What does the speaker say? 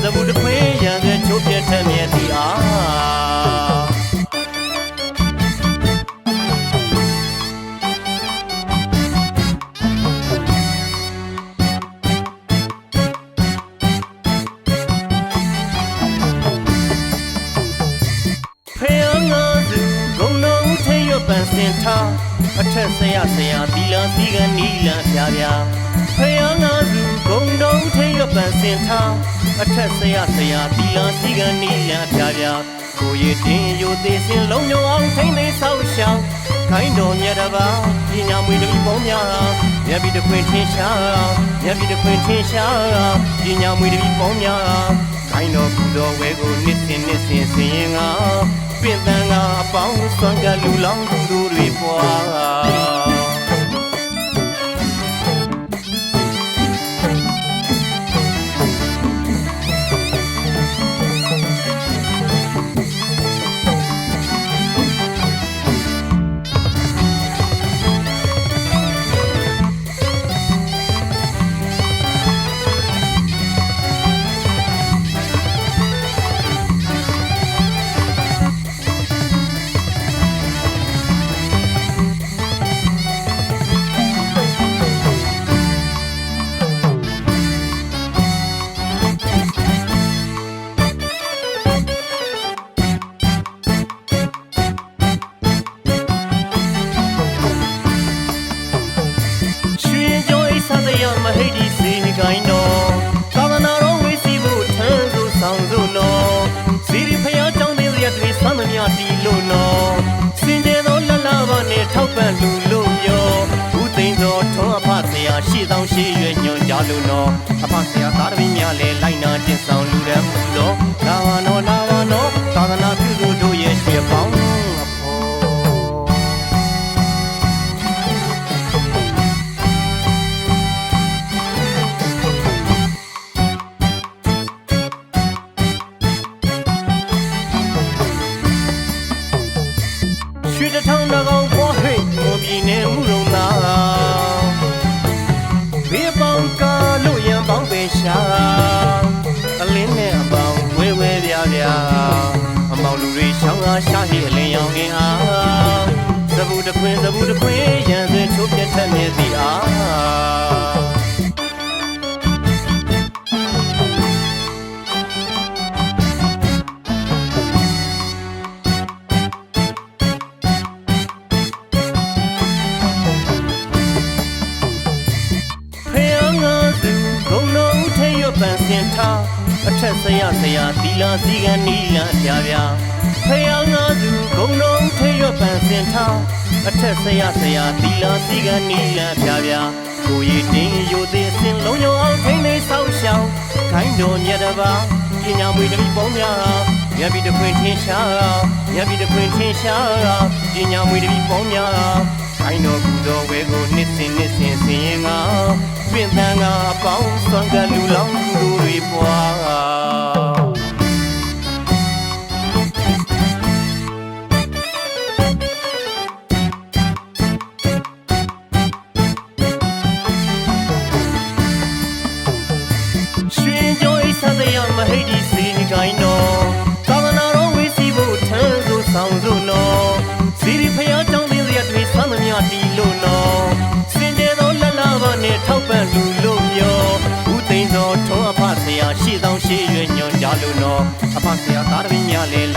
စဘူးတခွေရန်တဲ့ချိုးပြထက်မြဲသည်အားပန်စင်ထားအထက်ဆရာဆရာဒီလန်စီကနီလန်ပြပြဖယားငါစုဂုံတော်ထိရပန်စင်ထားအထက်ဆရာဆရာဒီလန်စီကနီလန်ပြပြကိုရည်တင်ရိုသေးစင်လုံးညောအောင်ထိမ့်သိဆောက်ရှောင်းခိုင်းတော်မြတ်တပါပညာမွေတပီပေါင်းများမြတ်ပြီးတခွင်ထင်ရှားမြတ်ပြီးတခွင်ထင်ရှားပညာမွေတပီပေါင်းများခိုင်းတော်ပူတော်ဝဲကိုနှစ်စင်စင်ရင်ငါပင်တန်ကအပေါင်းစွမ်းကလူလောင်းသူတွေပွားမဟိတ်ဒီစေကိုင်းတော်သာသနာတော်ဝေစီဖို့ထမ်းသူဆောင်သူနော်စီရီဖျားကြောင်းသေးရတွေသမ်းမမြတီလို့နော်စင်ကြယ်သောလလဘာနဲ့ထောက်ပံ့လူလို့ပြောဦးသိန်းသောထွန်းအဖဆရာရှေ့ဆောင်ရှေ့ရွယ်ညွန်ကြလို့နော်အဖဆရာသားသမီးများလည်းလိုက်နာကျင့်ဆောင်လူရန်မှုလို့လာဝနော်သာသနာပြုသူတို့ရဲ့ရှေ့ပေါင်းရွှေတထောင်တကောင်ပွားဟိတ်ဘုံပြည်နေမှုလုံးသားဘေးပေါင်းကားလို့ရန်ပေါင်းပင်ရှာအလင်းနဲ့အပေါင်းဝဲပြပြအမောင်လူတွေရှောင်းအားရှာဟိအလင်းရောင်ကင်းအားသဘူးတခွင်ရန်စဲချိုးပြတ်ထက်မြဲသည်အားပန်စင်ထားအထက်ဆရာဒီလန်စီကနီလန်ပြပြဖယားငါစုဂုံတော်ထိရပန်စင်ထားအထက်ဆရာဒီလန်စီကနီလန်ပြပြကိုရည်တင်ရိုသေးစင်လုံးညောအောင်ထိမ့်သိဆောက်ရှောင်းခိုင်းတော်မြတ်တပါပညာမွေတပီပေါင်းများမြတ်ပြီးတခွင်ထင်ရှားပညာမွေတပီပေါင်းများခိုင်းတော်ပူတော်ဝဲကိုနှစ်စင်ရင်ငါပင်တန်ကအပေါင်းစွမ်းကလူလောင်းသူတွေပွားရွှေကြောအိဆသရမဟိတ်ဒီစေကိုင်းတော်သာသနာတော်ဝေစီဖို့ထမ်းသူဆောင်သူနော်စီရီဖျားကြောင်းသေးရတွေသမ်းမမြတီလို့နော်စင်ကြယ်သောလလဘာနဲ့ထောက်ပံ့လူလို့ပြောဦးသိန်းသောထွန်းအဖဆရာရှေ့ဆောင်ရှေ့ရွယ်ညွန်ကြလို့နော်အဖဆရာသားသမီးများလည်း